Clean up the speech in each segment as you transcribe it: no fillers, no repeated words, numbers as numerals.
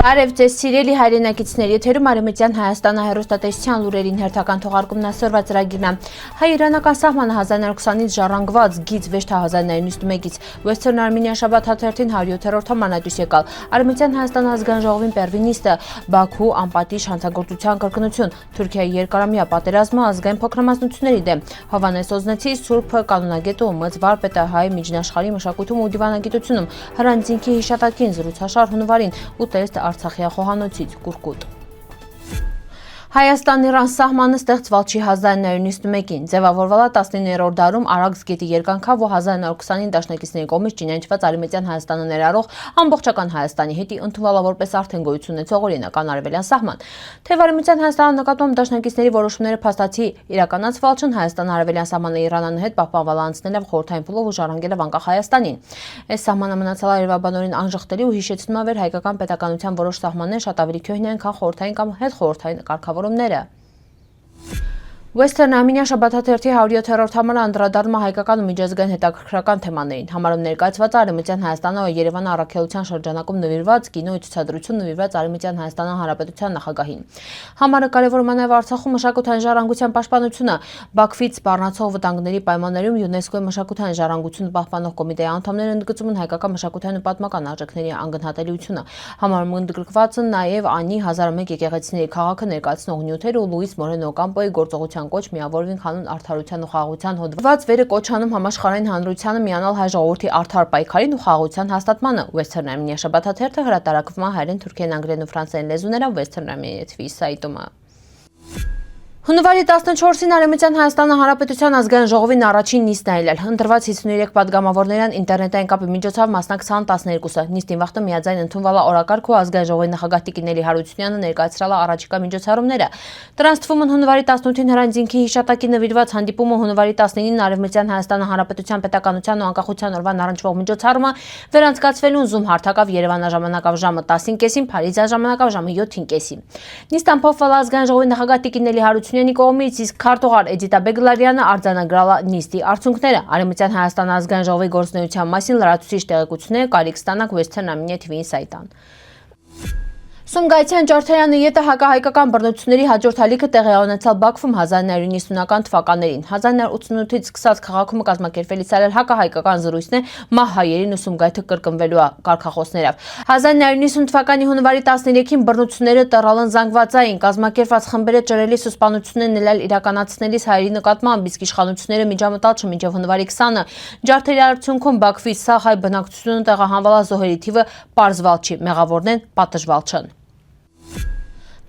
Բարև ձեզ սիրելի հայրենակիցներ, եթերում Արևմտյան Հայաստանը հեռուստատեսության լուրերին հերթական թողարկումն այսօրվա ծրագիրն է։ Հայ-իրանական սահմանը 1920-ից ժառանգված գիծ վեշթա 1991-ից Western Armenia շաբաթ հաթերթին 107-րդ համանadուս եկալ։ Արևմտյան Հայաստան ազգային ժողովին պերվինիստը Բաքու անպատիժ հանցագործության կրկնություն, Թուրքիայի երկարամյա պատերազմը ազգային փոքրամասնությունների դեմ, Հովհաննես Օզնեցի Սուրբ կանոնագետը ում վարպետը հայ միջնաշխարհի մշակույթում ու դիվանագիտությունում Հրանձինքի հիշատակին զրուցաշար հունվարին ու տեստ Արցախի խոհանոցից Կուրկուտ։ Հայաստան-Իրան սահմանը ստեղծվել չի 1991-ին, ձևավորվել է 19-րդ դարում Արաքս գետի երկայնքով ու 1920-ին դաշնակիցների կողմից ճանաչված Արևմտյան Հայաստանը ներառող ամբողջական Հայաստանի հետի ընդունվել որպես արդեն գոյություն ունեցող օրինական արևելյան սահման։ Թեև Արևմտյան Հայաստանի նկատմամբ դաշնակիցների որոշումները փաստացի իրականացվել չեն, Հայաստան արևելյան սահմանը Իրանն հետ պահպանվել անցնելով խորհրդային փուլով ու ժառանգելով անկախ Հայաստանին։ Այս սահմանը մնացել է երևաբանորեն անժխտելի ու հիշեցնում է վեր հայկական պետականության որոշ սահմաններ շատ ավելի քյոհին են, քան խորհրդային կամ հետխորհրդային կարգավորումները։ Western Armenia շաբաթ հաթերթի 107-րդ համարը անդրադառնում է հայկական ու միջազգային հետաքրքրական թեմաներին։ Համարում ներկայացված Արևմտյան Հայաստանը Երևանը առաքելության շրջանակում նվիրված կինոյի ցուցադրություն նվիրված Արևմտյան Հայաստանի Հանրապետության նախագահին։ Համարը կարևորում է նաև Արցախում մշակութային ժառանգության պաշտպանությունը, Բաքվից սպառնացող վտանգների պայմաններում ՅՈՒՆԵՍԿՕ-ի մշակութային ժառանգությունը պահպանող կոմիտեի անդամները ընդգծում են հայկական մշակութային ու պատմական արժեքների անգնահատելիությունը։ Համարում ընդգրկված են նաև Անի 1001 եկեղեցիների քաղաքը ներկայացնող նյութեր ու Լուիս Մորենո Կամպոյի գործողության կոչ միավորվին կանոն արդարության ու խաղաղության հոդված վերը կոչանում համաշխարհային հանրությանը միանալ հայ ժողովրդի արդար պայքարին ու խաղաղության հաստատմանը։ Western Armenia շաբաթ հաթերթը հրատարակվում է հայերեն, թուրքերեն, անգլերեն ու ֆրանսերեն լեզուներով Western Armenia TV սայթում։ Հունվարի 14-ին Արևմտյան Հայաստանի Հանրապետության ազգային ժողովին առաջին նիստն է ելել։ Ընտրված 53 падգամավորներն ինտերնետային կապի միջոցով մասնակցան 12-ը։ Նիստին վաղտը միաձայն ընդունվել է օրակարգ ու ազգային ժողովի նախագահ Տիկին Նելի Հարությունյանը ներկայացրել է առաջիկա միջոցառումները։ Դրանց թվում են հունվարի 18-ին Հրանձինքի հիշատակի նվիրված հանդիպումը, հունվարի 19-ին Արևմտյան Հայաստանի Հանրապետության պետականության ու անկախության օրվան առնչվող միջոցառումը, վերանցկացվելուն Zoom հարթակով Երևան ժամանակով ժամը 10:30-ին, Փարիզ ժամանակով ժամը 7:30-ին։ Նիստը ամփոփվել ազգային ժողովի նախագահ Տիկին Նելի Հարությունյանի կողմից, իսկ քարտուղար Էդիտա Բեգլարյանը արձանագրել է նիստի արդյունքները։ Արևմտյան Հայաստանի ազգային ժողովի գործունեության մասին լրացուցիչ տեղեկությունները կարիք ստանաք Western Armenia TV-ի սայտան։ Սումգայիթյան Ջարդարյանը ետը հակահայկական բռնությունների հաջորդ ալիքը տեղի ունեցավ Բաքվում 1990-ական թվականներին։ 1988-ից սկսած քաղաքում կազմակերպվելիս այլ հակահայկական զրույցն է մահ հայերին ու Սումգայիթը կրկնվելու կարգախոսներով։ 1990 թվականի հունվարի 13-ին բռնությունները տռալ են զանգվածային, կազմակերպված խմբերը ճրելիս ու սպանություններ նելել իրականացնելիս հայերի նկատմամբ, իսկ իշխանությունները միջամտալ չմինչև հունվարի 20-ը։ Ջարդերի արդյունքում Բաքվի սաղ հայ բնակչությունը տեղահանվել է, զոհերի թիվը պարզվել չի, մեղավորներն պատժվել չեն։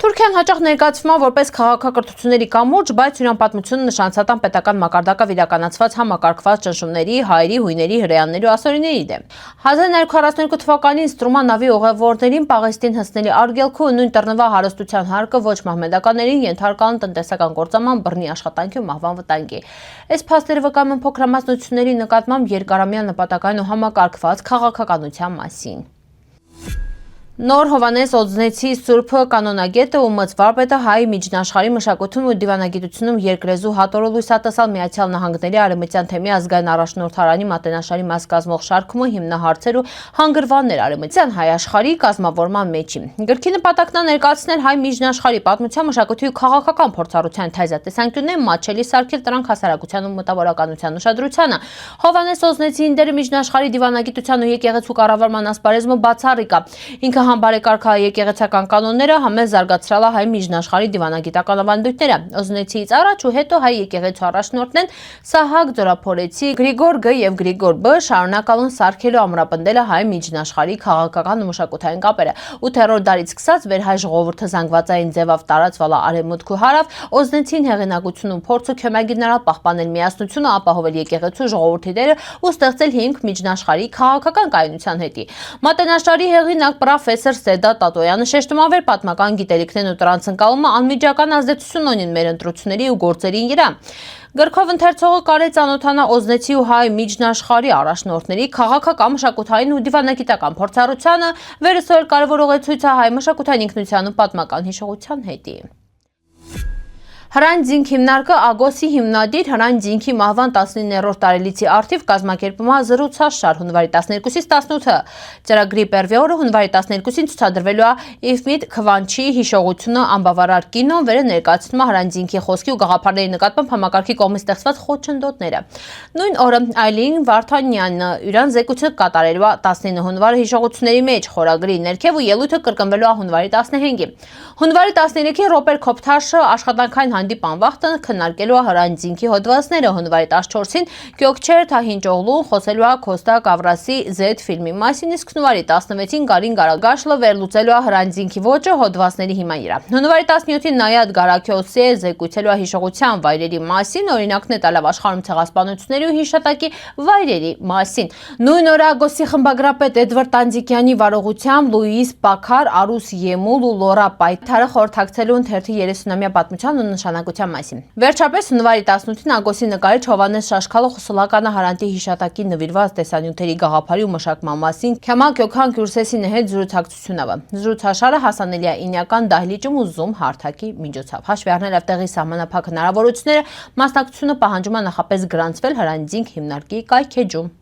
Թուրքիան հաճախ ներկայացվում է որպես քաղաքակրթությունների կամուրջ, բայց իրան պատմությունը նշանցատան պետական մակարդակով իրականացված համակարգված ճնշումների, հայերի, հույների, հրեաների ու ասորիների դեմ։ 1942 թվականին Ստրուման նավի ուղևորներին Պաղեստին հասնելի արգելքը ու նույն տրնվա հարստության հարկը ոչ մահմեդականներին ենթարկան տնտեսական կործանման, բռնի աշխատանքի ու մահվան վտանգի։ Այս փաստերը վկայում են փոքրամասնությունների նկատմամբ երկարամյա նպատակային ու համակարգված քաղաքականության մասին։ Նոր Հովհաննես Օզնեցի Սուրբ կանոնագետը ում վարպետը հայ միջնաշխարհի մշակույթում ու դիվանագիտությունում երկրեզու հատորը լույս է տեսել Միացյալ Նահանգների Արևմտյան թեմի ազգային առաջնորդարանի մատենաշարի մաս կազմող շարքում հիմնահարցեր ու հանգրվաններ Արևմտյան հայ աշխարհի կազմավորման մեջին։ Գրքի նպատակն է ներկայացնել հայ միջնաշխարհի պատմության, մշակույթի ու քաղաքական փորձառության թայզատեսանկյուններ, մատչելի սարքել դրանք հասարակության ու մտավորականության ուշադրությանը։ Հովհաննես Օզնեցի դերը միջնաշխարհի դիվանագիտության ու եկեղեցու կառավարման ասպարեզում բացառիկ է։ Ինքը համբարեկարգ եկեղեցական կանոնները համել զարգացրել է հայ միջնաշխարհի դիվանագիտական ավանդույթները։ Օզնեցիից առաջ ու հետո հայ եկեղեցու առաջնորդն են Սահակ Ձորափորեցի, Գրիգոր Գ եւ Գրիգոր Բ շարունակալուն սարքելու ամրապնդելը հայ միջնաշխարհի քաղաքական ու մշակութային կապերը։ 8-րդ դարից սկսած վեր հայ ժողովուրդը զանգվածային ձևով տարածվել է արևմուտք ու հարավ, Օզնեցին հեղինակությունում փորձը քյոմագիներալ պահպանել միասնությունը, ապահովել եկեղեցու ժողովրդի դերը ու ստեղծել հիմք միջնաշխարհի քաղաքական կայունության հետի։ Մատենաշարի հեղինակ պրոֆեսոր Սեդա Տատոյանը շեշտում է վեր պատմական գիտելիքներն ու դրանց ընկալումը անմիջական ազդեցություն ունեն մեր ընտրությունների ու գործերի վրա։ Գրքով ընթերցողը կարելի ծանոթանա Օզնեցի ու հայ միջնաշխարհի առաջնորդների քաղաքական, մշակութային ու դիվանագիտական փորձառությանը, վերսօր կարևոր ուղեցույց է հայ մշակութային ինքնության ու պատմական հիշողության հետի։ Հրանտ զինք հիմնարկը Ագոսի հիմնադիր Հրանտ զինքի մահվան 19-րդ տարելիցի առթիվ կազմակերպում է զրուցաշար հունվարի 12-ից 18-ը։ Ծրագրի պերվի օրը հունվարի 12-ին ցուցադրվելու է Իվմիտ Քվանչի հիշողությունը անբավարար կինոն, վերը ներկայացնում է Հրանտ զինքի խոսքի ու գաղափարների նկատմամբ համակարգի կողմից ստեղծված խոչընդոտները։ Նույն օրը Այլին Վարդանյանը իրան զեկույցը կատարելու է 19 հունվարը հիշողությունների մեջ խորագրի ներքև ու ելույթը կրկնվելու է հունվարի 15-ին։ Հունվարի 13-ին Ռոբեր Քոփթաշը աշխատանքային հանդիպան վաղտը քննարկելու է Հրանտ զինքի հոդվածները, հունվարի 14-ին Գյոքչեր Թահինճօղլուն խոսելու է Քոստա Կավրասի Z ֆիլմի մասին, իսկ հունվարի 16-ին Գարին Գարագաշլը վերլուծելու է Հրանտ զինքի ոճը հոդվածների հիման վրա։ Հունվարի 17-ին Նայադ Գարաքյոսի զեկույցելու է հիշողության վայրերի մասին, օրինակներ տալով աշխարհում ցեղասպանությունների ու հիշատակի վայրերի մասին։ Նույն օրը Ագոսի խմբագրապետ Էդվարդ Տանձիկյանի վարողությամբ Լուիս Պաքար, Արուս Եմուլ ու Լորա Պայթարը խորհրդակցելու ընթերցի 30-ամյա պատմության ու նշանակության մասին։ Վերջապես հունվարի 18-ին Ագոսի նկարիչ Հովհաննես Շաշքալը խոսողականը Հրանտի հիշատակի նվիրված տեսանյութերի գաղափարի ու մշակման մասին Քեմալ Գյոքհան Գյուրսեսինի հետ զրուցակցությունով։ Զրուցաշարը հասանելի է ինիական դահլիճում ու Zoom հարթակի միջոցով։ Հաշվի առնելով տեղի սահմանափակ հնարավորությունները, մասնակցությունը պահանջում է նախապես գրանցվել Հրանտ զինք հիմնարկի կայքեջում։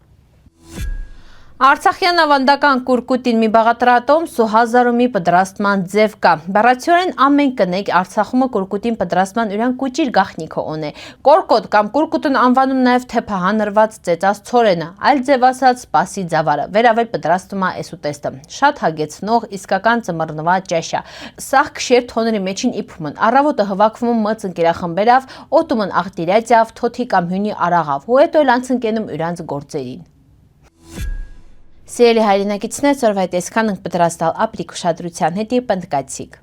Արցախյան ավանդական կուրկուտին մի բաղատրատոմս ու հազարու մի պատրաստման ձև կա։ Բառացիորեն ամեն կնեք Արցախումը կուրկուտին պատրաստման ուրան կուճիր գախնիկը ունե։ Կորկոտ կամ կուրկուտն անվանում նաև թեփահանրված ծեծած ցորենը, այլ ձև ասած սպասի ձավարը։ Վերավել պատրաստում է էսուտեստը։ Շատ հագեցնող, իսկական ծմռնված ճաշ է։ Սաղ քշեր թոների մեջին իբրումն։ Առավոտը հվակվում մծ ընկերախմբերով, օտումն աղտիրացավ, թոթի կամ հյունի արաղավ, ու հետո լանց ընկենում իրանց գործերին։ Սիրելի հայրենակիցներ, ծորվայ տեսքան ենք պատրաստալ ապրիկ ուշադրության հետի պնդկացիք։